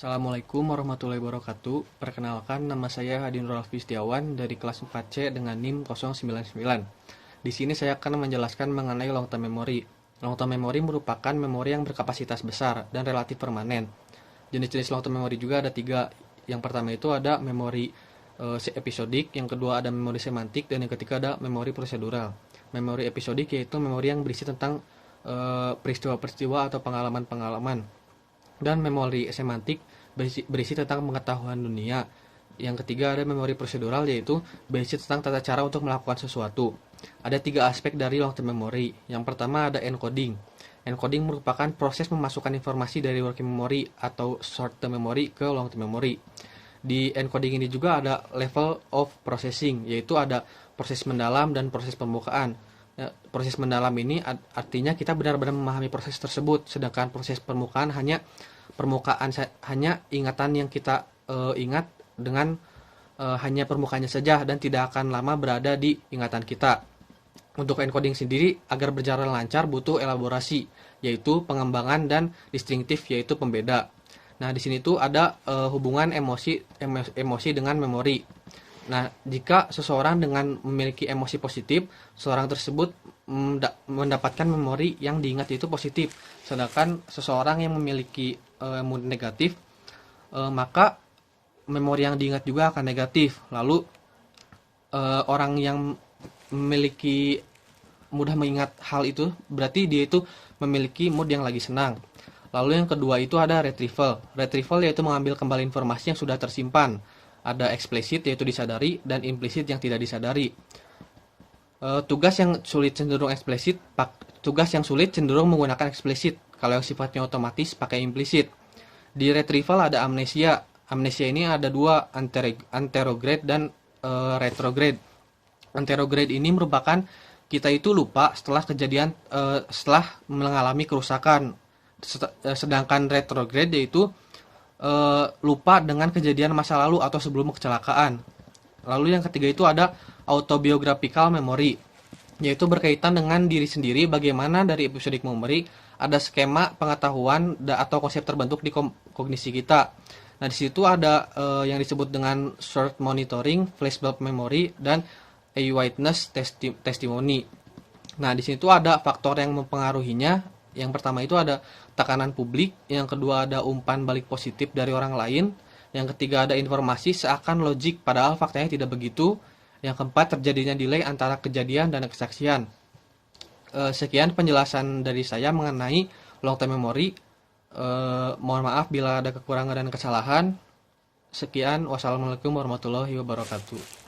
Assalamualaikum warahmatullahi wabarakatuh. Perkenalkan, nama saya Hadin Rolfi Setiawan dari kelas 4C dengan NIM 099. Di sini saya akan menjelaskan mengenai long term memory. Long term memory merupakan memori yang berkapasitas besar dan relatif permanen. Jenis-jenis long term memory juga ada tiga. Yang pertama itu ada memori episodik, yang kedua ada memori semantik, dan yang ketiga ada memori prosedural. Memori episodik yaitu memori yang berisi tentang peristiwa-peristiwa atau pengalaman-pengalaman, dan memori semantik berisi tentang pengetahuan dunia. Yang ketiga ada memori prosedural, yaitu berisi tentang tata cara untuk melakukan sesuatu. Ada tiga aspek dari long term memory. Yang pertama ada encoding. Encoding merupakan proses memasukkan informasi dari working memory atau short term memory ke long term memory. Di encoding ini juga ada level of processing, yaitu ada proses mendalam dan proses permukaan. Proses mendalam ini artinya kita benar-benar memahami proses tersebut, sedangkan proses permukaan hanya ingatan yang kita ingat dengan hanya permukaannya saja dan tidak akan lama berada di ingatan kita. Untuk encoding sendiri agar berjalan lancar butuh elaborasi, yaitu pengembangan, dan distinktif, yaitu pembeda. Nah, di sini tuh ada hubungan emosi dengan memori. Nah, jika seseorang dengan memiliki emosi positif, seorang tersebut mendapatkan memori yang diingat itu positif. Sedangkan seseorang yang memiliki mood negatif, maka memori yang diingat juga akan negatif. Lalu orang yang memiliki mudah mengingat hal itu, berarti dia itu memiliki mood yang lagi senang. Lalu yang kedua itu ada retrieval. Retrieval yaitu mengambil kembali informasi yang sudah tersimpan. Ada eksplisit yaitu disadari, dan implisit yang tidak disadari. Tugas yang sulit cenderung menggunakan eksplisit. Kalau yang sifatnya otomatis pakai implisit. Di retrieval ada amnesia. Amnesia ini ada dua, anterograde dan retrograde. Anterograde ini merupakan kita itu lupa setelah kejadian, setelah mengalami kerusakan. Sedangkan retrograde yaitu lupa dengan kejadian masa lalu atau sebelum kecelakaan. Lalu yang ketiga itu ada autobiographical memory, yaitu berkaitan dengan diri sendiri. Bagaimana dari episodic memory ada skema pengetahuan atau konsep terbentuk di kognisi kita. Nah, di situ ada yang disebut dengan short monitoring, flashbulb memory, dan eyewitness testimony. Nah, di situ ada faktor yang mempengaruhinya. Yang pertama itu ada tekanan publik, yang kedua ada umpan balik positif dari orang lain, yang ketiga ada informasi seakan logik padahal faktanya tidak begitu, yang keempat terjadinya delay antara kejadian dan kesaksian. Sekian penjelasan dari saya mengenai long term memory. Mohon maaf bila ada kekurangan dan kesalahan. Sekian, wassalamualaikum warahmatullahi wabarakatuh.